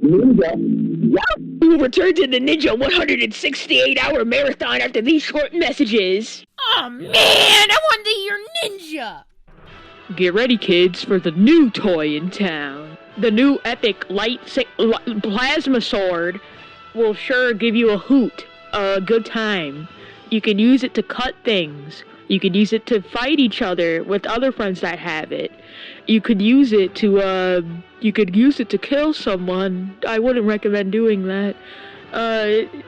Ninja. We will return to the Ninja 168-hour marathon after these short messages. Oh man, I want to hear Ninja! Get ready, kids, for the new toy in town. The new epic plasma sword will sure give you a hoot, a good time. You can use it to cut things. You could use it to fight each other with other friends that have it. You could use it to kill someone. I wouldn't recommend doing that.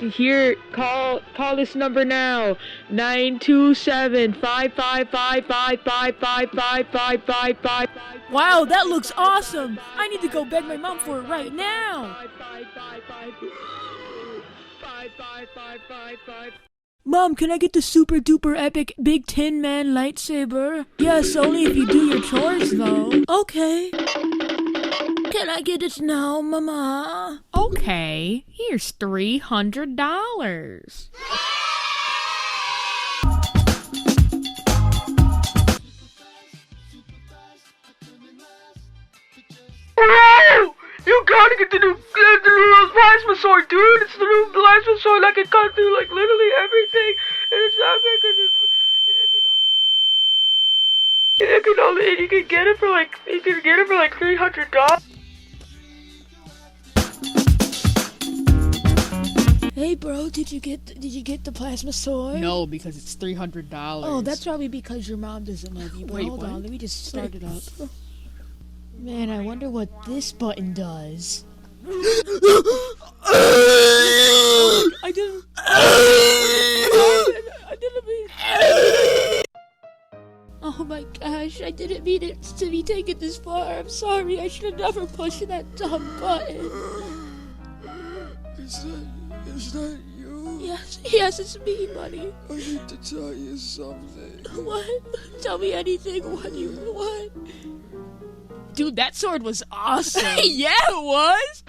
Here, call this number now. 927-555-555-555-555. Wow, that looks awesome! I need to go beg my mom for it right now! Mom, can I get the super duper epic big Tin Man lightsaber? Yes, only if you do your chores though. Okay. Can I get it now, Mama? Okay, here's $300. Oh! You gotta get the new plasma sword, dude! It's the new plasma sword that can cut through, like, literally everything! And it's not big because you can get it for like $300. Hey bro, did you get the plasma sword? No, because it's $300. Oh, that's probably because your mom doesn't love you. But Wait, hold what? on, let me just start it up. Man, I wonder what this button does. I didn't mean. Oh my gosh, I didn't mean it to be taken this far. I'm sorry, I should have never pushed that dumb button. Is that you? Yes, it's me, buddy. I need to tell you something. What? Tell me anything. What? Dude, that sword was awesome. Yeah, it was!